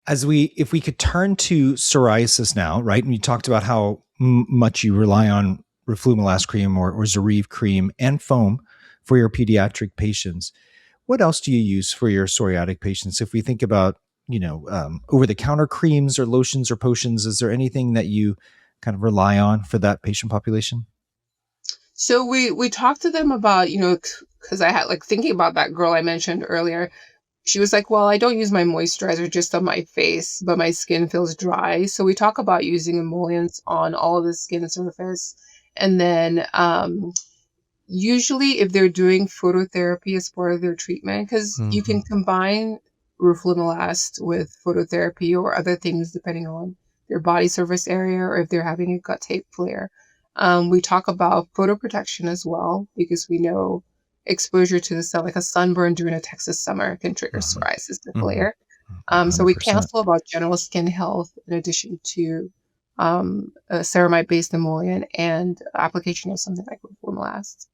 If we could turn to psoriasis now, right? And you talked about how much you rely on roflumilast cream or Zoryve cream and foam for your pediatric patients. What else do you use for your psoriatic patients? If we think about, over-the-counter creams or lotions or potions, is there anything that you kind of rely on for that patient population? So we talked to them about, because I had like thinking about that girl I mentioned earlier. She was like, well, I don't use my moisturizer just on my face, but my skin feels dry. So we talk about using emollients on all of the skin surface. And then usually if they're doing phototherapy as part of their treatment, because you Mm-hmm. can combine roflumilast with phototherapy or other things depending on their body surface area or if they're having a gut tape flare. We talk about photoprotection as well because we know exposure to the sun, like a sunburn during a Texas summer, can trigger Mm-hmm. psoriasis and Mm-hmm. flare. So we 100%. counsel about general skin health in addition to a ceramide-based emollient and application of something like roflumilast.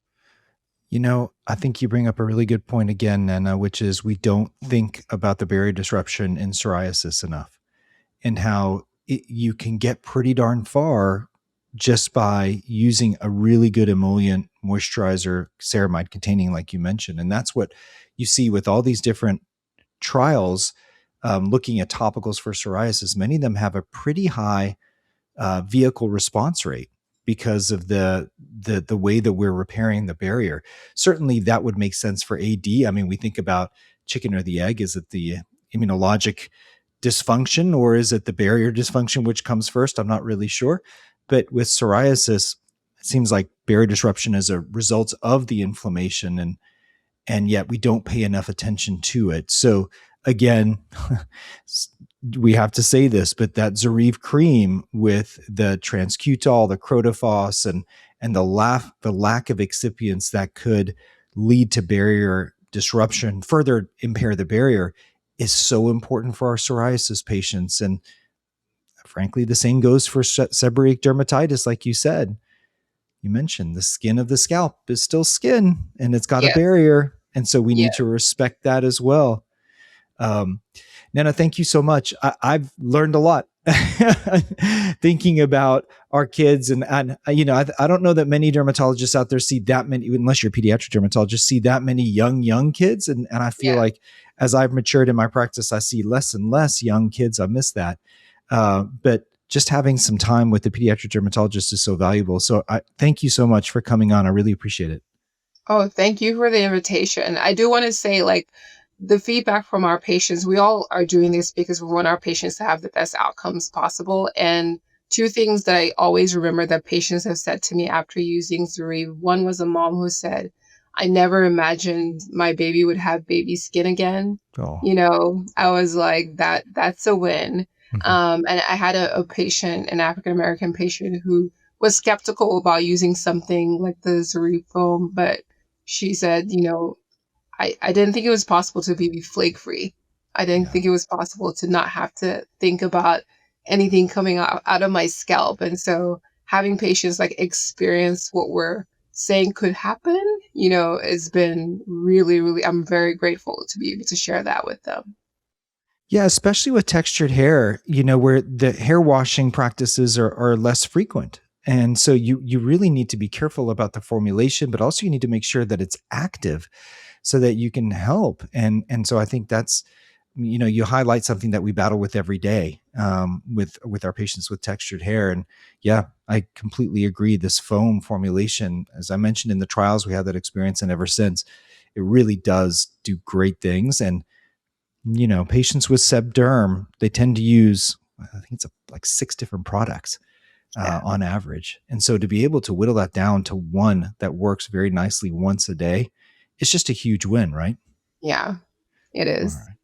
I think you bring up a really good point again, Nana, which is we don't think about the barrier disruption in psoriasis enough and how you can get pretty darn far just by using a really good emollient moisturizer, ceramide containing, like you mentioned. And that's what you see with all these different trials looking at topicals for psoriasis. Many of them have a pretty high vehicle response rate because of the way that we're repairing the barrier. Certainly, that would make sense for AD. I mean, we think about chicken or the egg. Is it the immunologic dysfunction or is it the barrier dysfunction which comes first? I'm not really sure. But with psoriasis, it seems like barrier disruption is a result of the inflammation, and yet we don't pay enough attention to it. So again, we have to say this, but that Zoryve cream with the transcutol, the crotophos, and the lack of excipients that could lead to barrier disruption, further impair the barrier, is so important for our psoriasis patients. And frankly, the same goes for seborrheic dermatitis, like you said. You mentioned the skin of the scalp is still skin and it's got a Yes. barrier. And so we Yeah. need to respect that as well. Um, Nana, thank you so much. I've learned a lot thinking about our kids. And I don't know that many dermatologists out there see that many, unless you're a pediatric dermatologist, see that many young kids. And I feel Yeah. like as I've matured in my practice, I see less and less young kids. I miss that. But just having some time with the pediatric dermatologist is so valuable. So I thank you so much for coming on. I really appreciate it. Oh, thank you for the invitation. I do want to say, like, the feedback from our patients, we all are doing this because we want our patients to have the best outcomes possible. And two things that I always remember that patients have said to me after using Zoryve. One was a mom who said, I never imagined my baby would have baby skin again. Oh. I was like, that's a win. Mhm. And I had a patient, an African American patient, who was skeptical about using something like the Zoryve foam, but she said, I didn't think it was possible to be flake free. I didn't Yeah. think it was possible to not have to think about anything coming out of my scalp. And so having patients like experience what we're saying could happen, has been really, really, I'm very grateful to be able to share that with them. Yeah, especially with textured hair, where the hair washing practices are less frequent. And so you really need to be careful about the formulation, but also you need to make sure that it's active so that you can help. And so I think that's, you highlight something that we battle with every day with our patients with textured hair. And yeah, I completely agree. This foam formulation, as I mentioned in the trials, we had that experience, and ever since, it really does do great things. And patients with sebderm, they tend to use, I think it's like 6 different products Yeah. on average. And so to be able to whittle that down to one that works very nicely once a day, it's just a huge win, right? Yeah, it All is. right.